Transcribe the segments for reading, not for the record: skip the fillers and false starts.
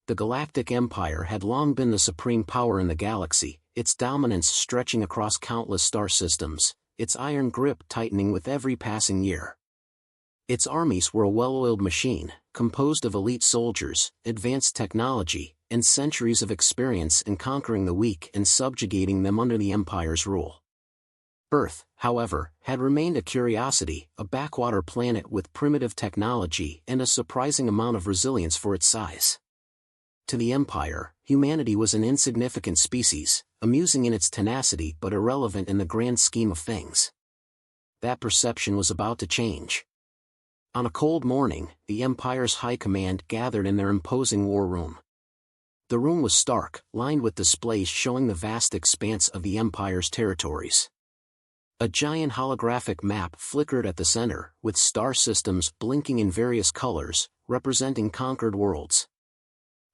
The Galactic Empire had long been the supreme power in the galaxy, its dominance stretching across countless star systems, its iron grip tightening with every passing year. Its armies were a well-oiled machine, composed of elite soldiers, advanced technology, and centuries of experience in conquering the weak and subjugating them under the Empire's rule. Earth, however, had remained a curiosity, a backwater planet with primitive technology and a surprising amount of resilience for its size. To the Empire, humanity was an insignificant species, amusing in its tenacity but irrelevant in the grand scheme of things. That perception was about to change. On a cold morning, the Empire's high command gathered in their imposing war room. The room was stark, lined with displays showing the vast expanse of the Empire's territories. A giant holographic map flickered at the center, with star systems blinking in various colors, representing conquered worlds.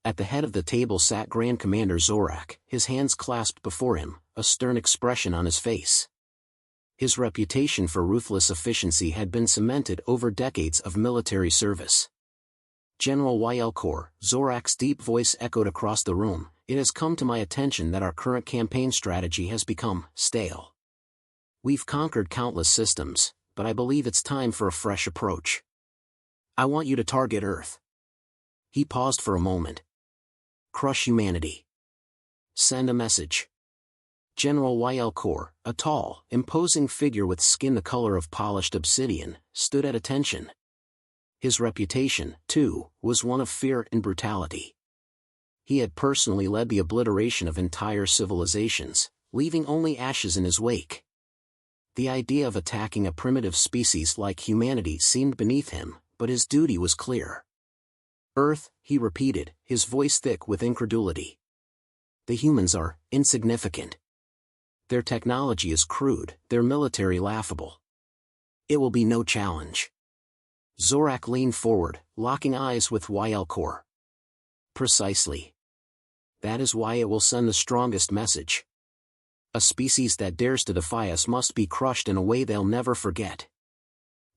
At the head of the table sat Grand Commander Zorak, his hands clasped before him, a stern expression on his face. His reputation for ruthless efficiency had been cemented over decades of military service. General Veric, Zorak's deep voice echoed across the room, "It has come to my attention that our current campaign strategy has become stale. We've conquered countless systems, but I believe it's time for a fresh approach. I want you to target Earth." He paused for a moment. "Crush humanity. Send a message." General Veric, a tall, imposing figure with skin the color of polished obsidian, stood at attention. His reputation, too, was one of fear and brutality. He had personally led the obliteration of entire civilizations, leaving only ashes in his wake. The idea of attacking a primitive species like humanity seemed beneath him, but his duty was clear. "Earth," he repeated, his voice thick with incredulity. "The humans are insignificant. Their technology is crude, their military laughable. It will be no challenge." Zorak leaned forward, locking eyes with Veric. "Precisely. That is why it will send the strongest message. A species that dares to defy us must be crushed in a way they'll never forget.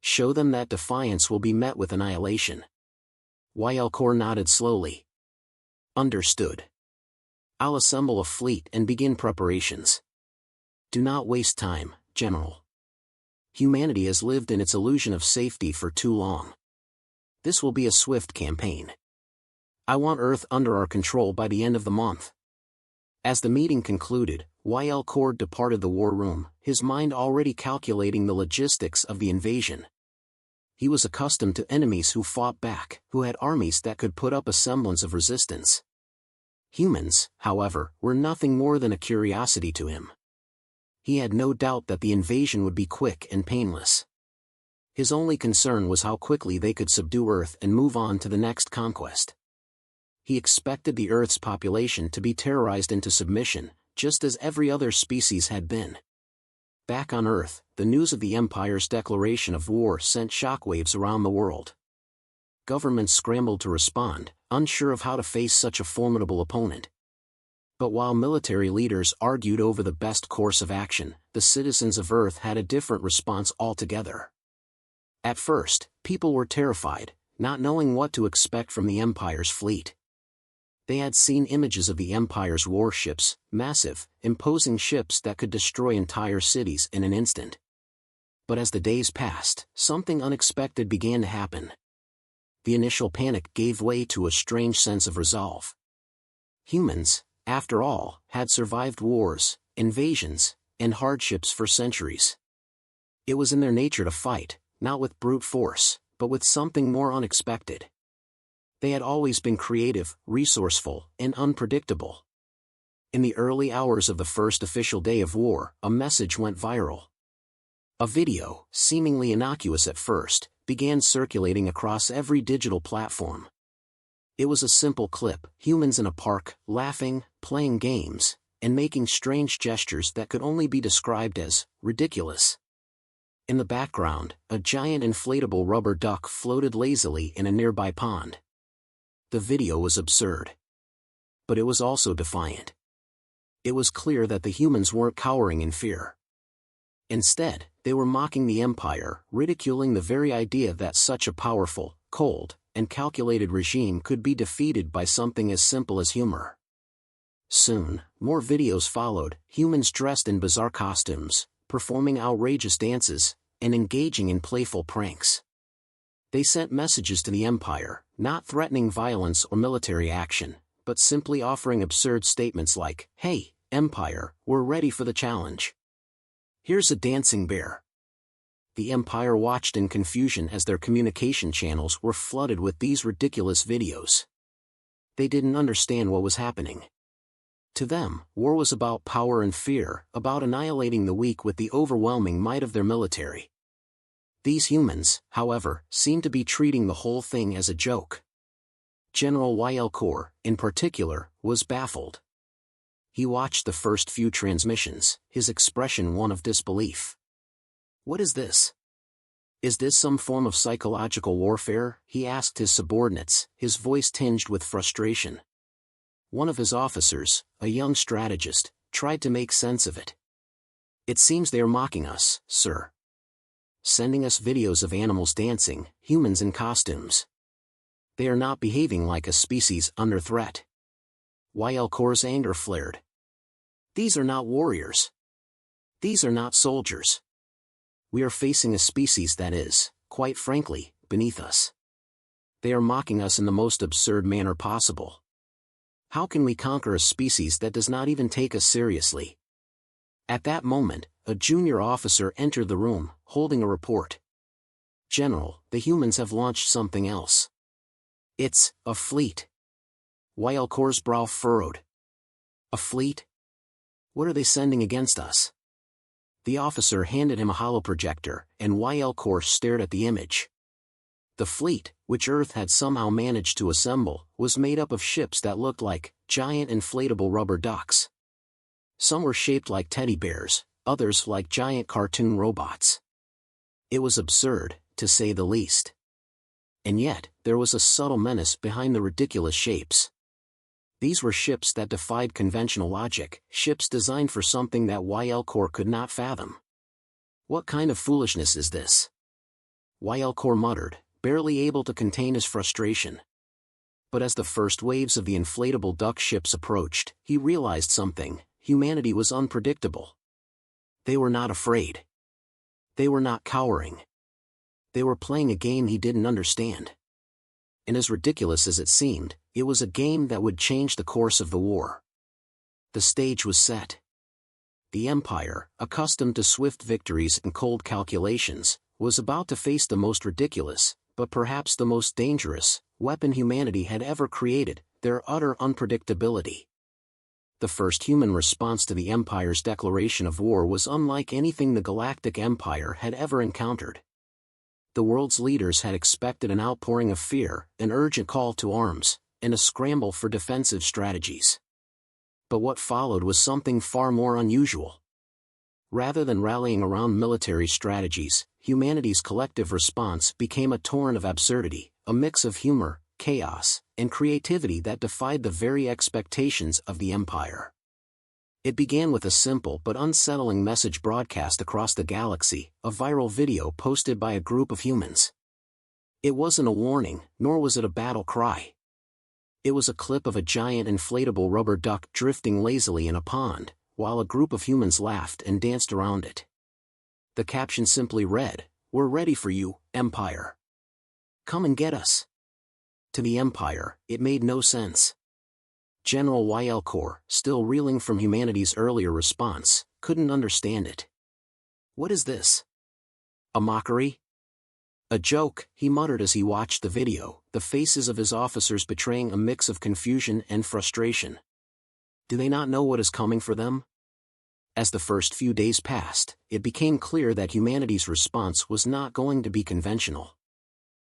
Show them that defiance will be met with annihilation." Veric nodded slowly. "Understood. I'll assemble a fleet and begin preparations. Do not waste time, General. Humanity has lived in its illusion of safety for too long. This will be a swift campaign. I want Earth under our control by the end of the month." As the meeting concluded, Veric departed the war room, his mind already calculating the logistics of the invasion. He was accustomed to enemies who fought back, who had armies that could put up a semblance of resistance. Humans, however, were nothing more than a curiosity to him. He had no doubt that the invasion would be quick and painless. His only concern was how quickly they could subdue Earth and move on to the next conquest. He expected the Earth's population to be terrorized into submission, just as every other species had been. Back on Earth, the news of the Empire's declaration of war sent shockwaves around the world. Governments scrambled to respond, unsure of how to face such a formidable opponent. But while military leaders argued over the best course of action, the citizens of Earth had a different response altogether. At first, people were terrified, not knowing what to expect from the Empire's fleet. They had seen images of the Empire's warships, massive, imposing ships that could destroy entire cities in an instant. But as the days passed, something unexpected began to happen. The initial panic gave way to a strange sense of resolve. Humans, after all, had survived wars, invasions, and hardships for centuries. It was in their nature to fight, not with brute force, but with something more unexpected. They had always been creative, resourceful, and unpredictable. In the early hours of the first official day of war, a message went viral. A video, seemingly innocuous at first, began circulating across every digital platform. It was a simple clip, humans in a park, laughing, playing games, and making strange gestures that could only be described as ridiculous. In the background, a giant inflatable rubber duck floated lazily in a nearby pond. The video was absurd. But it was also defiant. It was clear that the humans weren't cowering in fear. Instead, they were mocking the Empire, ridiculing the very idea that such a powerful, cold, and calculated regime could be defeated by something as simple as humor. Soon, more videos followed, humans dressed in bizarre costumes, performing outrageous dances, and engaging in playful pranks. They sent messages to the Empire, not threatening violence or military action, but simply offering absurd statements like, "Hey, Empire, we're ready for the challenge. Here's a dancing bear." The Empire watched in confusion as their communication channels were flooded with these ridiculous videos. They didn't understand what was happening. To them, war was about power and fear, about annihilating the weak with the overwhelming might of their military. These humans, however, seemed to be treating the whole thing as a joke. General Veric, in particular, was baffled. He watched the first few transmissions, his expression one of disbelief. "What is this? Is this some form of psychological warfare?" he asked his subordinates, his voice tinged with frustration. One of his officers, a young strategist, tried to make sense of it. "It seems they are mocking us, sir. Sending us videos of animals dancing, humans in costumes. They are not behaving like a species under threat." Veric's anger flared. "These are not warriors. These are not soldiers. We are facing a species that is, quite frankly, beneath us. They are mocking us in the most absurd manner possible. How can we conquer a species that does not even take us seriously?" At that moment, a junior officer entered the room, holding a report. "General, the humans have launched something else. It's a fleet." Veric's brow furrowed. "A fleet? What are they sending against us?" The officer handed him a holoprojector, and Veric stared at the image. The fleet, which Earth had somehow managed to assemble, was made up of ships that looked like giant inflatable rubber ducks. Some were shaped like teddy bears, others like giant cartoon robots. It was absurd, to say the least. And yet, there was a subtle menace behind the ridiculous shapes. These were ships that defied conventional logic, ships designed for something that Veric could not fathom. "What kind of foolishness is this?" Veric muttered, barely able to contain his frustration. But as the first waves of the inflatable duck ships approached, he realized something: humanity was unpredictable. They were not afraid. They were not cowering. They were playing a game he didn't understand. And as ridiculous as it seemed, it was a game that would change the course of the war. The stage was set. The Empire, accustomed to swift victories and cold calculations, was about to face the most ridiculous, but perhaps the most dangerous, weapon humanity had ever created: their utter unpredictability. The first human response to the Empire's declaration of war was unlike anything the Galactic Empire had ever encountered. The world's leaders had expected an outpouring of fear, an urgent call to arms, and a scramble for defensive strategies. But what followed was something far more unusual. Rather than rallying around military strategies, humanity's collective response became a torrent of absurdity, a mix of humor, chaos, and creativity that defied the very expectations of the Empire. It began with a simple but unsettling message broadcast across the galaxy, a viral video posted by a group of humans. It wasn't a warning, nor was it a battle cry. It was a clip of a giant inflatable rubber duck drifting lazily in a pond, while a group of humans laughed and danced around it. The caption simply read, "We're ready for you, Empire. Come and get us." To the Empire, it made no sense. General Veric, still reeling from humanity's earlier response, couldn't understand it. "What is this? A mockery? A joke?" he muttered as he watched the video, the faces of his officers betraying a mix of confusion and frustration. Do they not know what is coming for them? As the first few days passed, it became clear that humanity's response was not going to be conventional.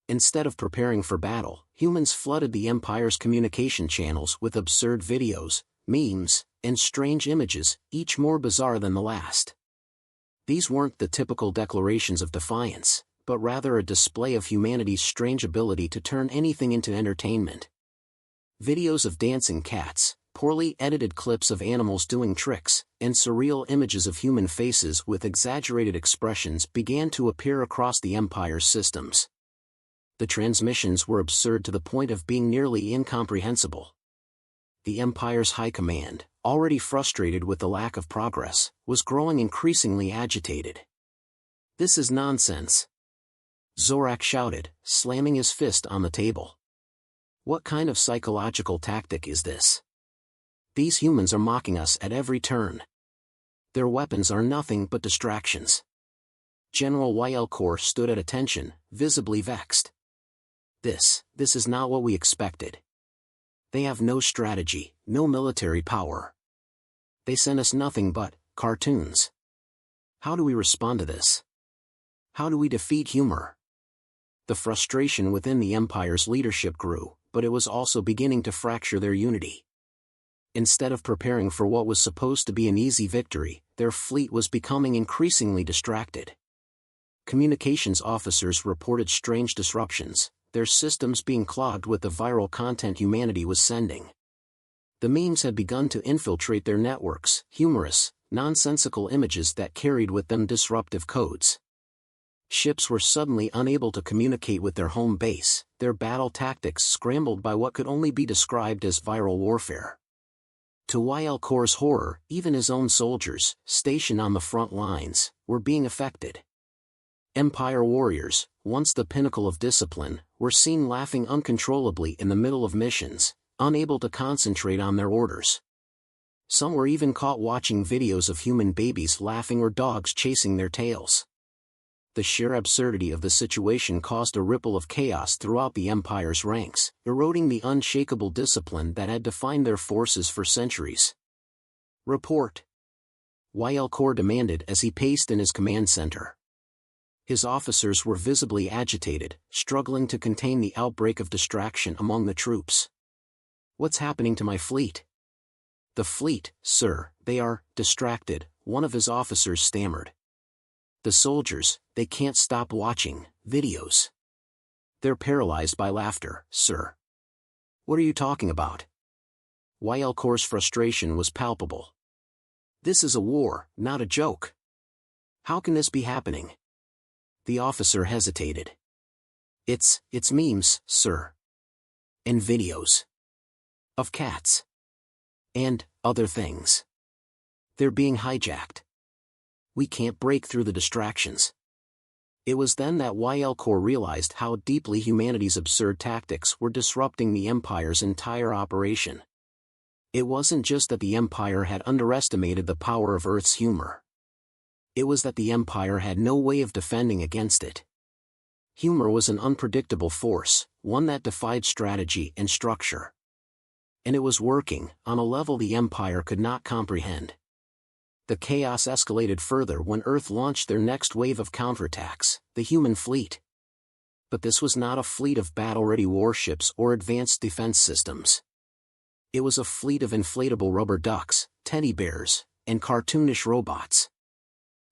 Instead of preparing for battle, humans flooded the Empire's communication channels with absurd videos, memes, and strange images, each more bizarre than the last. These weren't the typical declarations of defiance, but rather a display of humanity's strange ability to turn anything into entertainment. Videos of dancing cats, poorly edited clips of animals doing tricks, and surreal images of human faces with exaggerated expressions began to appear across the Empire's systems. The transmissions were absurd to the point of being nearly incomprehensible. The Empire's high command, already frustrated with the lack of progress, was growing increasingly agitated. "This is nonsense," Zorak shouted, slamming his fist on the table. "What kind of psychological tactic is this? These humans are mocking us at every turn. Their weapons are nothing but distractions." General Veric stood at attention, visibly vexed. This is not what we expected. They have no strategy, no military power. They send us nothing but cartoons. How do we respond to this? How do we defeat humor? The frustration within the Empire's leadership grew, but it was also beginning to fracture their unity. Instead of preparing for what was supposed to be an easy victory, their fleet was becoming increasingly distracted. Communications officers reported strange disruptions, their systems being clogged with the viral content humanity was sending. The memes had begun to infiltrate their networks, humorous, nonsensical images that carried with them disruptive codes. Ships were suddenly unable to communicate with their home base, their battle tactics scrambled by what could only be described as viral warfare. To Veric's horror, even his own soldiers, stationed on the front lines, were being affected. Empire warriors, once the pinnacle of discipline, were seen laughing uncontrollably in the middle of missions, unable to concentrate on their orders. Some were even caught watching videos of human babies laughing or dogs chasing their tails. The sheer absurdity of the situation caused a ripple of chaos throughout the Empire's ranks, eroding the unshakable discipline that had defined their forces for centuries. "Report," Veric demanded as he paced in his command center. His officers were visibly agitated, struggling to contain the outbreak of distraction among the troops. "What's happening to my fleet?" "The fleet, sir, they are distracted," one of his officers stammered. "The soldiers, they can't stop watching videos. They're paralyzed by laughter, sir." "What are you talking about?" Veric's frustration was palpable. "This is a war, not a joke. How can this be happening?" The officer hesitated. It's memes, sir. And videos. Of cats. And other things. They're being hijacked. We can't break through the distractions." It was then that Veric realized how deeply humanity's absurd tactics were disrupting the Empire's entire operation. It wasn't just that the Empire had underestimated the power of Earth's humor. It was that the Empire had no way of defending against it. Humor was an unpredictable force, one that defied strategy and structure. And it was working, on a level the Empire could not comprehend. The chaos escalated further when Earth launched their next wave of counterattacks, the human fleet. But this was not a fleet of battle-ready warships or advanced defense systems. It was a fleet of inflatable rubber ducks, teddy bears, and cartoonish robots.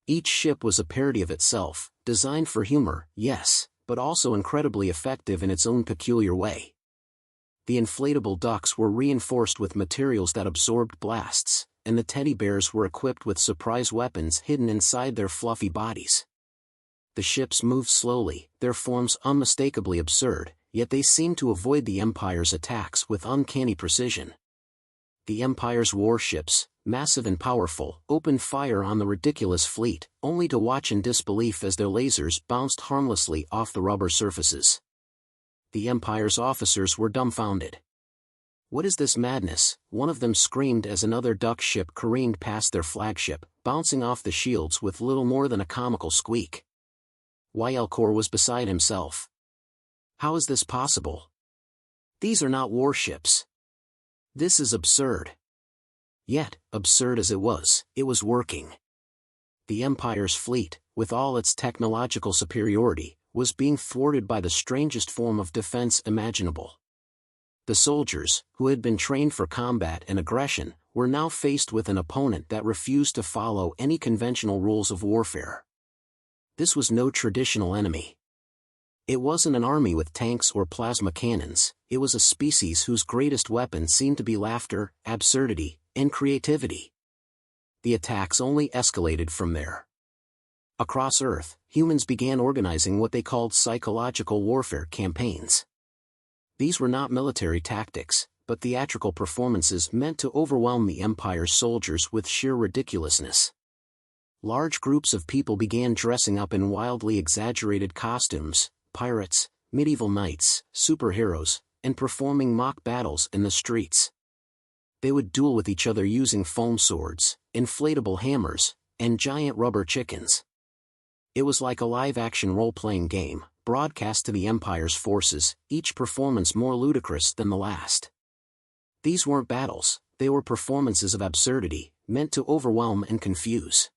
Each ship was a parody of itself, designed for humor, yes, but also incredibly effective in its own peculiar way. The inflatable ducks were reinforced with materials that absorbed blasts, and the teddy bears were equipped with surprise weapons hidden inside their fluffy bodies. The ships moved slowly, their forms unmistakably absurd, yet they seemed to avoid the Empire's attacks with uncanny precision. The Empire's warships, massive and powerful, opened fire on the ridiculous fleet, only to watch in disbelief as their lasers bounced harmlessly off the rubber surfaces. The Empire's officers were dumbfounded. "What is this madness?" one of them screamed as another duck ship careened past their flagship, bouncing off the shields with little more than a comical squeak. Veric was beside himself. "How is this possible? These are not warships. This is absurd." Yet, absurd as it was working. The Empire's fleet, with all its technological superiority, was being thwarted by the strangest form of defense imaginable. The soldiers, who had been trained for combat and aggression, were now faced with an opponent that refused to follow any conventional rules of warfare. This was no traditional enemy. It wasn't an army with tanks or plasma cannons, it was a species whose greatest weapon seemed to be laughter, absurdity, and creativity. The attacks only escalated from there. Across Earth, humans began organizing what they called psychological warfare campaigns. These were not military tactics, but theatrical performances meant to overwhelm the Empire's soldiers with sheer ridiculousness. Large groups of people began dressing up in wildly exaggerated costumes, pirates, medieval knights, superheroes, and performing mock battles in the streets. They would duel with each other using foam swords, inflatable hammers, and giant rubber chickens. It was like a live-action role-playing game, broadcast to the Empire's forces, each performance more ludicrous than the last. These weren't battles, they were performances of absurdity, meant to overwhelm and confuse.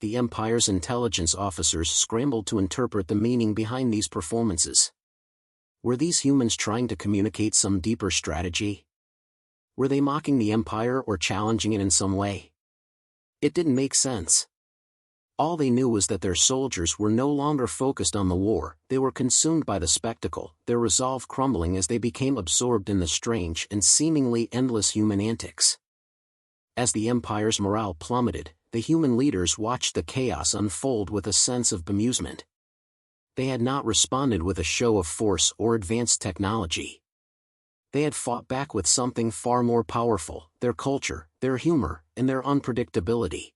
The Empire's intelligence officers scrambled to interpret the meaning behind these performances. Were these humans trying to communicate some deeper strategy? Were they mocking the Empire or challenging it in some way? It didn't make sense. All they knew was that their soldiers were no longer focused on the war, they were consumed by the spectacle, their resolve crumbling as they became absorbed in the strange and seemingly endless human antics. As the Empire's morale plummeted, the human leaders watched the chaos unfold with a sense of bemusement. They had not responded with a show of force or advanced technology. They had fought back with something far more powerful, their culture, their humor, and their unpredictability.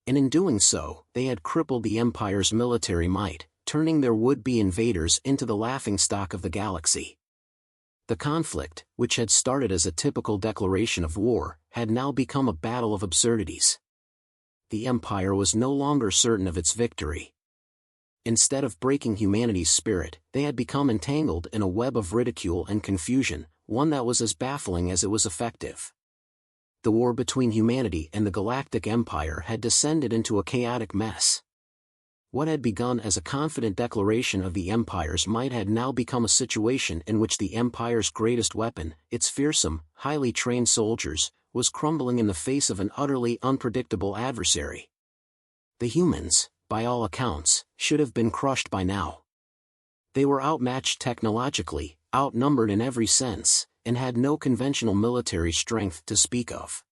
And in doing so, they had crippled the Empire's military might, turning their would-be invaders into the laughingstock of the galaxy. The conflict, which had started as a typical declaration of war, had now become a battle of absurdities. The Empire was no longer certain of its victory. Instead of breaking humanity's spirit, they had become entangled in a web of ridicule and confusion, one that was as baffling as it was effective. The war between humanity and the Galactic Empire had descended into a chaotic mess. What had begun as a confident declaration of the Empire's might had now become a situation in which the Empire's greatest weapon, its fearsome, highly trained soldiers, was crumbling in the face of an utterly unpredictable adversary. The humans, by all accounts, should have been crushed by now. They were outmatched technologically, outnumbered in every sense, and had no conventional military strength to speak of.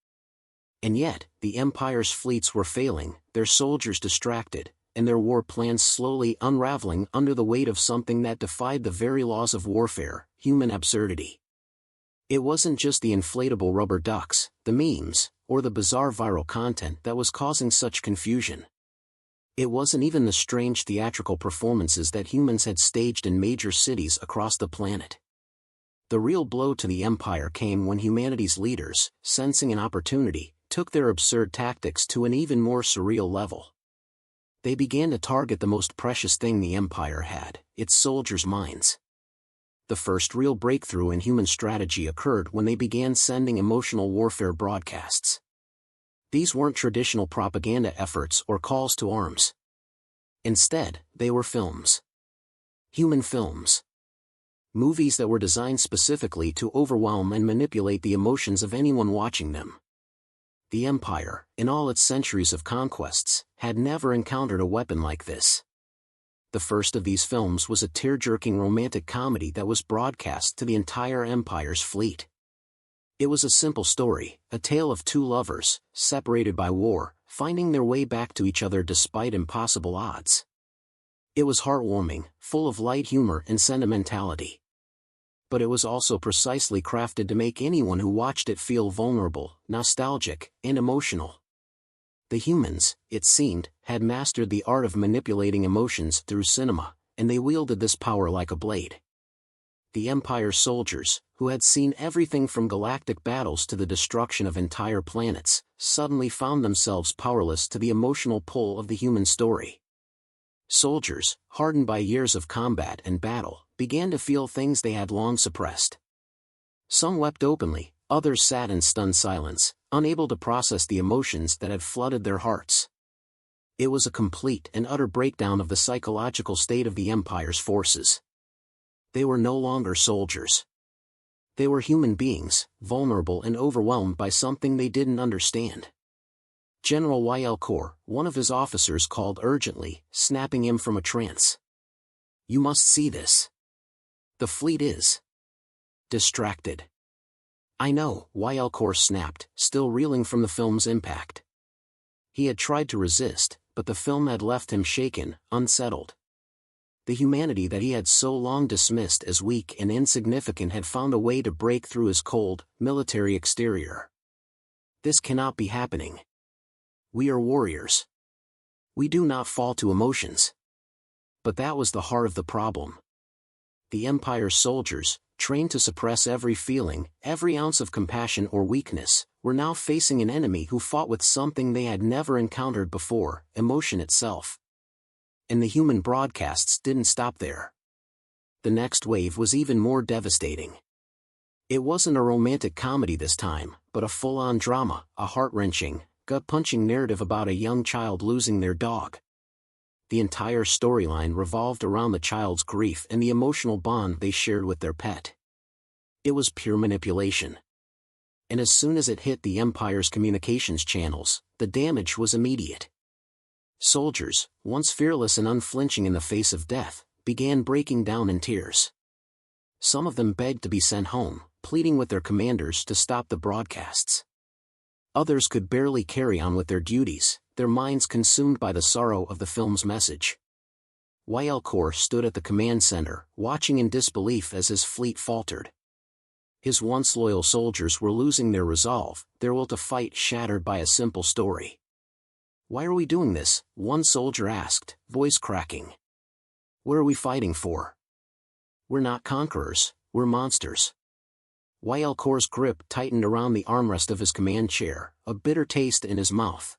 And yet, the Empire's fleets were failing, their soldiers distracted, and their war plans slowly unraveling under the weight of something that defied the very laws of warfare, human absurdity. It wasn't just the inflatable rubber ducks, the memes, or the bizarre viral content that was causing such confusion. It wasn't even the strange theatrical performances that humans had staged in major cities across the planet. The real blow to the Empire came when humanity's leaders, sensing an opportunity, took their absurd tactics to an even more surreal level. They began to target the most precious thing the Empire had, its soldiers' minds. The first real breakthrough in human strategy occurred when they began sending emotional warfare broadcasts. These weren't traditional propaganda efforts or calls to arms. Instead, they were films. Human films. Movies that were designed specifically to overwhelm and manipulate the emotions of anyone watching them. The Empire, in all its centuries of conquests, had never encountered a weapon like this. The first of these films was a tear-jerking romantic comedy that was broadcast to the entire Empire's fleet. It was a simple story, a tale of two lovers, separated by war, finding their way back to each other despite impossible odds. It was heartwarming, full of light humor and sentimentality. But it was also precisely crafted to make anyone who watched it feel vulnerable, nostalgic, and emotional. The humans, it seemed, had mastered the art of manipulating emotions through cinema, and they wielded this power like a blade. The Empire's soldiers, who had seen everything from galactic battles to the destruction of entire planets, suddenly found themselves powerless to the emotional pull of the human story. Soldiers, hardened by years of combat and battle, began to feel things they had long suppressed. Some wept openly, others sat in stunned silence, unable to process the emotions that had flooded their hearts. It was a complete and utter breakdown of the psychological state of the Empire's forces. They were no longer soldiers. They were human beings, vulnerable and overwhelmed by something they didn't understand. General Veric, one of his officers, called urgently, snapping him from a trance. "You must see this. The fleet is distracted." "I know," Veric snapped, still reeling from the film's impact. He had tried to resist, but the film had left him shaken, unsettled. The humanity that he had so long dismissed as weak and insignificant had found a way to break through his cold, military exterior. This cannot be happening. We are warriors. We do not fall to emotions. But that was the heart of the problem. The Empire's soldiers, trained to suppress every feeling, every ounce of compassion or weakness, were now facing an enemy who fought with something they had never encountered before, emotion itself. And the human broadcasts didn't stop there. The next wave was even more devastating. It wasn't a romantic comedy this time, but a full-on drama, a heart-wrenching, gut-punching narrative about a young child losing their dog. The entire storyline revolved around the child's grief and the emotional bond they shared with their pet. It was pure manipulation. And as soon as it hit the Empire's communications channels, the damage was immediate. Soldiers, once fearless and unflinching in the face of death, began breaking down in tears. Some of them begged to be sent home, pleading with their commanders to stop the broadcasts. Others could barely carry on with their duties, their minds consumed by the sorrow of the film's message. Yelkor stood at the command center, watching in disbelief as his fleet faltered. His once loyal soldiers were losing their resolve, their will to fight shattered by a simple story. "Why are we doing this?" one soldier asked, voice cracking. "What are we fighting for? We're not conquerors, we're monsters." Yelkor's grip tightened around the armrest of his command chair, a bitter taste in his mouth.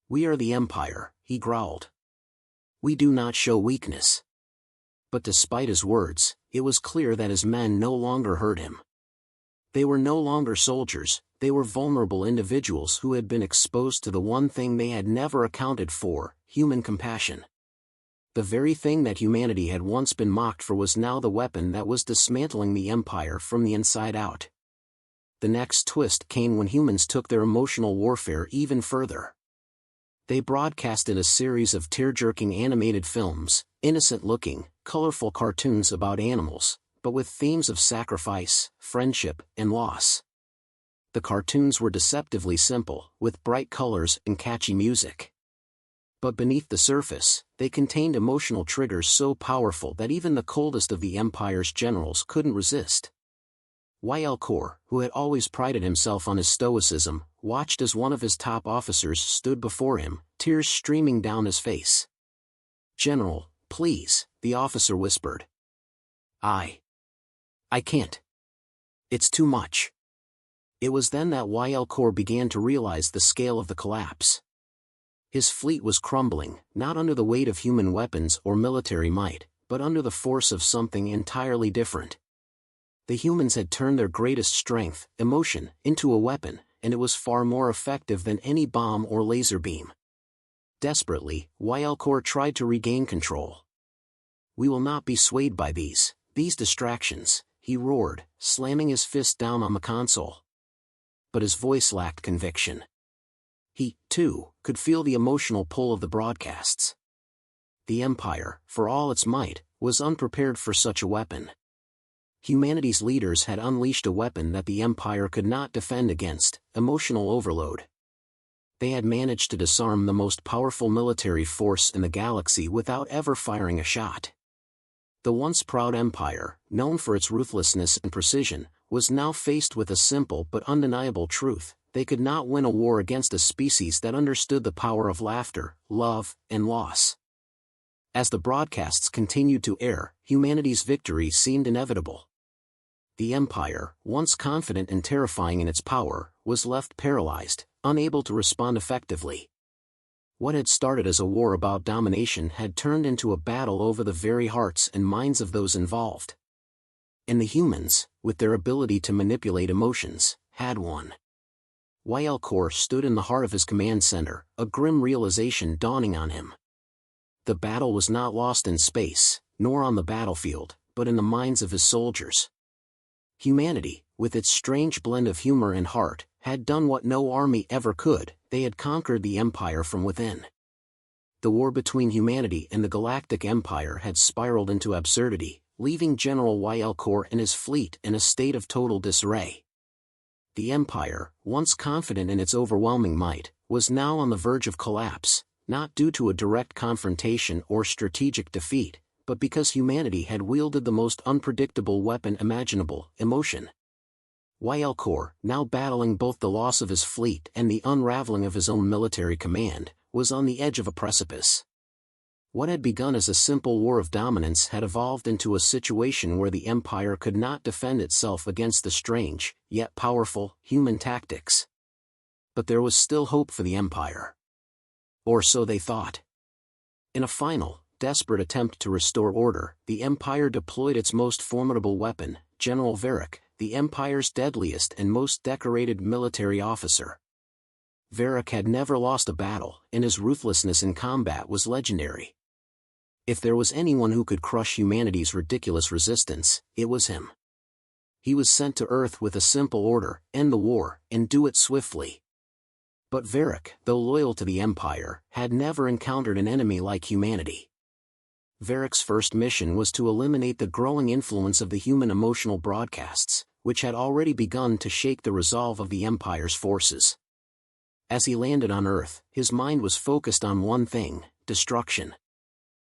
"We are the Empire," he growled. "We do not show weakness." But despite his words, it was clear that his men no longer heard him. They were no longer soldiers, they were vulnerable individuals who had been exposed to the one thing they had never accounted for, human compassion. The very thing that humanity had once been mocked for was now the weapon that was dismantling the Empire from the inside out. The next twist came when humans took their emotional warfare even further. They broadcasted a series of tear-jerking animated films, innocent-looking, colorful cartoons about animals, but with themes of sacrifice, friendship, and loss. The cartoons were deceptively simple, with bright colors and catchy music. But beneath the surface, they contained emotional triggers so powerful that even the coldest of the Empire's generals couldn't resist. Yelkor, who had always prided himself on his stoicism, watched as one of his top officers stood before him, tears streaming down his face. "General, please," the officer whispered. I can't. It's too much." It was then that Yelkor began to realize the scale of the collapse. His fleet was crumbling, not under the weight of human weapons or military might, but under the force of something entirely different. The humans had turned their greatest strength, emotion, into a weapon, and it was far more effective than any bomb or laser beam. Desperately, Yelkor tried to regain control. "We will not be swayed by these distractions," he roared, slamming his fist down on the console. But his voice lacked conviction. He, too, could feel the emotional pull of the broadcasts. The Empire, for all its might, was unprepared for such a weapon. Humanity's leaders had unleashed a weapon that the Empire could not defend against: emotional overload. They had managed to disarm the most powerful military force in the galaxy without ever firing a shot. The once proud Empire, known for its ruthlessness and precision, was now faced with a simple but undeniable truth: they could not win a war against a species that understood the power of laughter, love, and loss. As the broadcasts continued to air, humanity's victory seemed inevitable. The Empire, once confident and terrifying in its power, was left paralyzed, unable to respond effectively. What had started as a war about domination had turned into a battle over the very hearts and minds of those involved. And the humans, with their ability to manipulate emotions, had won. Yelkor stood in the heart of his command center, a grim realization dawning on him. The battle was not lost in space, nor on the battlefield, but in the minds of his soldiers. Humanity, with its strange blend of humor and heart, had done what no army ever could: they had conquered the Empire from within. The war between humanity and the Galactic Empire had spiraled into absurdity, leaving General Yelkor and his fleet in a state of total disarray. The Empire, once confident in its overwhelming might, was now on the verge of collapse, not due to a direct confrontation or strategic defeat, but because humanity had wielded the most unpredictable weapon imaginable, emotion. Yelkor, now battling both the loss of his fleet and the unraveling of his own military command, was on the edge of a precipice. What had begun as a simple war of dominance had evolved into a situation where the Empire could not defend itself against the strange, yet powerful, human tactics. But there was still hope for the Empire. Or so they thought. In a final, desperate attempt to restore order, the Empire deployed its most formidable weapon, General Veric, the Empire's deadliest and most decorated military officer. Veric had never lost a battle, and his ruthlessness in combat was legendary. If there was anyone who could crush humanity's ridiculous resistance, it was him. He was sent to Earth with a simple order: end the war, and do it swiftly. But Veric, though loyal to the Empire, had never encountered an enemy like humanity. Veric's first mission was to eliminate the growing influence of the human emotional broadcasts, which had already begun to shake the resolve of the Empire's forces. As he landed on Earth, his mind was focused on one thing: destruction.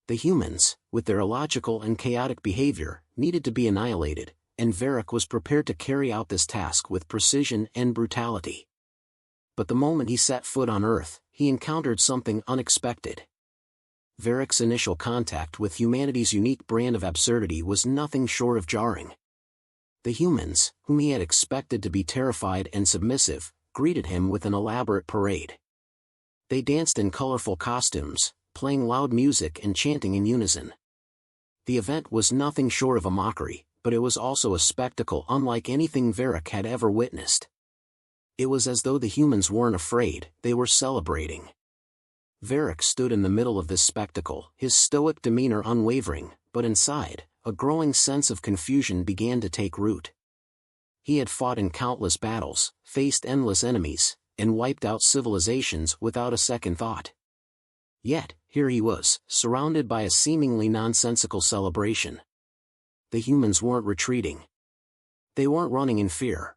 The humans, with their illogical and chaotic behavior, needed to be annihilated, and Veric was prepared to carry out this task with precision and brutality. But the moment he set foot on Earth, he encountered something unexpected. Veric's initial contact with humanity's unique brand of absurdity was nothing short of jarring. The humans, whom he had expected to be terrified and submissive, greeted him with an elaborate parade. They danced in colorful costumes, playing loud music and chanting in unison. The event was nothing short of a mockery, but it was also a spectacle unlike anything Veric had ever witnessed. It was as though the humans weren't afraid, they were celebrating. Veric stood in the middle of this spectacle, his stoic demeanor unwavering, but inside, a growing sense of confusion began to take root. He had fought in countless battles, faced endless enemies, and wiped out civilizations without a second thought. Yet, here he was, surrounded by a seemingly nonsensical celebration. The humans weren't retreating. They weren't running in fear.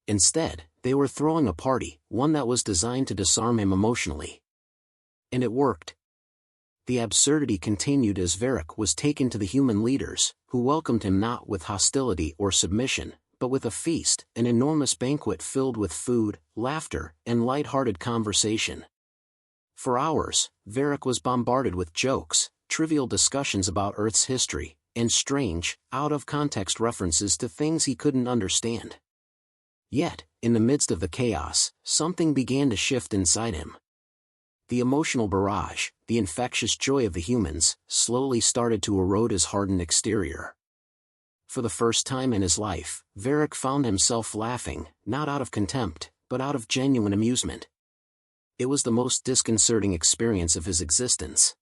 Instead, they were throwing a party, one that was designed to disarm him emotionally. And it worked. The absurdity continued as Veric was taken to the human leaders, who welcomed him not with hostility or submission, but with a feast, an enormous banquet filled with food, laughter, and light-hearted conversation. For hours, Veric was bombarded with jokes, trivial discussions about Earth's history, and strange, out-of-context references to things he couldn't understand. Yet, in the midst of the chaos, something began to shift inside him. The emotional barrage, the infectious joy of the humans, slowly started to erode his hardened exterior. For the first time in his life, Veric found himself laughing, not out of contempt, but out of genuine amusement. It was the most disconcerting experience of his existence.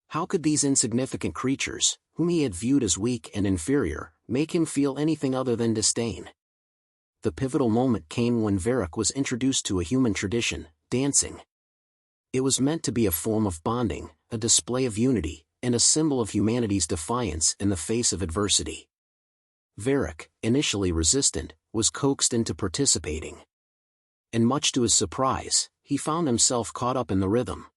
How could these insignificant creatures, whom he had viewed as weak and inferior, make him feel anything other than disdain? The pivotal moment came when Veric was introduced to a human tradition, dancing. It was meant to be a form of bonding, a display of unity, and a symbol of humanity's defiance in the face of adversity. Veric, initially resistant, was coaxed into participating. And much to his surprise, he found himself caught up in the rhythm.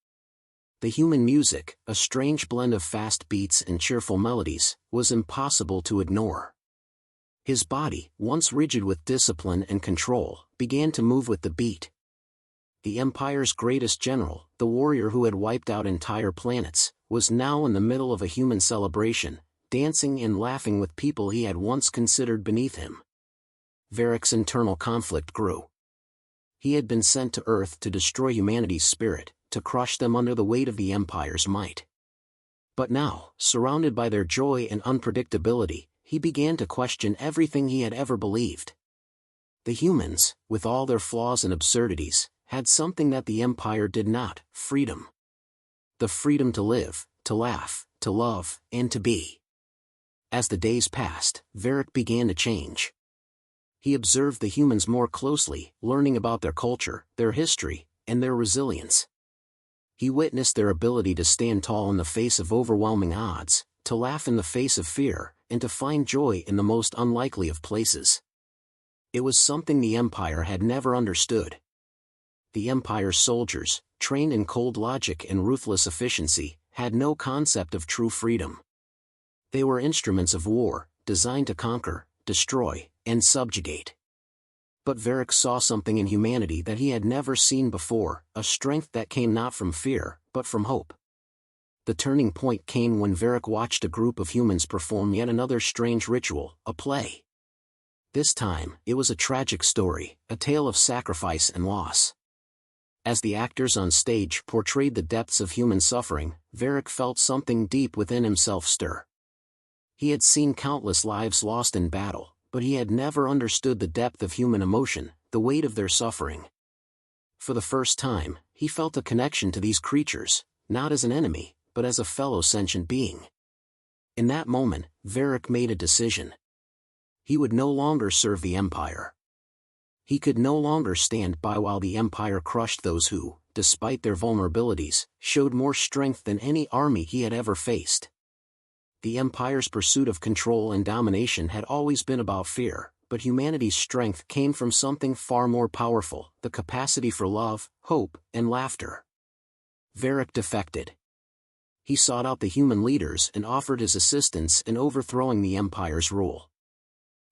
The human music, a strange blend of fast beats and cheerful melodies, was impossible to ignore. His body, once rigid with discipline and control, began to move with the beat. The Empire's greatest general, the warrior who had wiped out entire planets, was now in the middle of a human celebration, dancing and laughing with people he had once considered beneath him. Veric's internal conflict grew. He had been sent to Earth to destroy humanity's spirit, to crush them under the weight of the Empire's might. But now, surrounded by their joy and unpredictability, he began to question everything he had ever believed. The humans, with all their flaws and absurdities, had something that the Empire did not: freedom. The freedom to live, to laugh, to love, and to be. As the days passed, Veric began to change. He observed the humans more closely, learning about their culture, their history, and their resilience. He witnessed their ability to stand tall in the face of overwhelming odds, to laugh in the face of fear, and to find joy in the most unlikely of places. It was something the Empire had never understood. The Empire's soldiers, trained in cold logic and ruthless efficiency, had no concept of true freedom. They were instruments of war, designed to conquer, destroy, and subjugate. But Veric saw something in humanity that he had never seen before, a strength that came not from fear, but from hope. The turning point came when Veric watched a group of humans perform yet another strange ritual, a play. This time, it was a tragic story, a tale of sacrifice and loss. As the actors on stage portrayed the depths of human suffering, Veric felt something deep within himself stir. He had seen countless lives lost in battle, but he had never understood the depth of human emotion, the weight of their suffering. For the first time, he felt a connection to these creatures, not as an enemy, but as a fellow sentient being. In that moment, Veric made a decision. He would no longer serve the Empire. He could no longer stand by while the Empire crushed those who, despite their vulnerabilities, showed more strength than any army he had ever faced. The Empire's pursuit of control and domination had always been about fear, but humanity's strength came from something far more powerful, the capacity for love, hope, and laughter. Veric defected. He sought out the human leaders and offered his assistance in overthrowing the Empire's rule.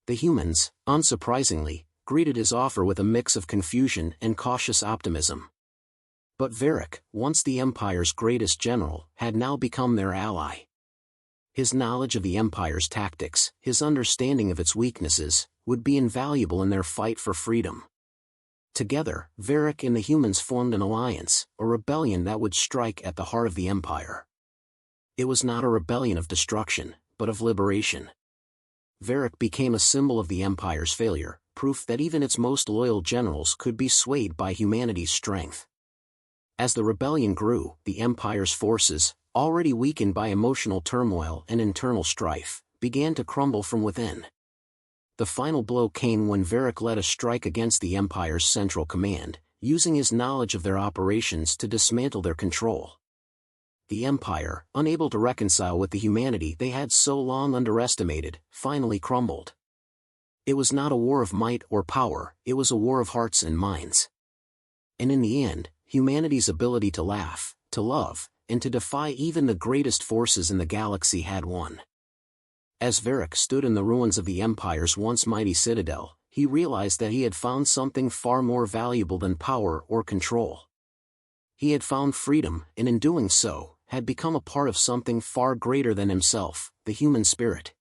The humans, unsurprisingly, greeted his offer with a mix of confusion and cautious optimism. But Veric, once the Empire's greatest general, had now become their ally. His knowledge of the Empire's tactics, his understanding of its weaknesses, would be invaluable in their fight for freedom. Together, Veric and the humans formed an alliance, a rebellion that would strike at the heart of the Empire. It was not a rebellion of destruction, but of liberation. Veric became a symbol of the Empire's failure, proof that even its most loyal generals could be swayed by humanity's strength. As the rebellion grew, the Empire's forces, already weakened by emotional turmoil and internal strife, began to crumble from within. The final blow came when Veric led a strike against the Empire's central command, using his knowledge of their operations to dismantle their control. The Empire, unable to reconcile with the humanity they had so long underestimated, finally crumbled. It was not a war of might or power, it was a war of hearts and minds. And in the end, humanity's ability to laugh, to love, and to defy even the greatest forces in the galaxy had won. As Veric stood in the ruins of the Empire's once mighty citadel, he realized that he had found something far more valuable than power or control. He had found freedom, and in doing so, had become a part of something far greater than himself, the human spirit.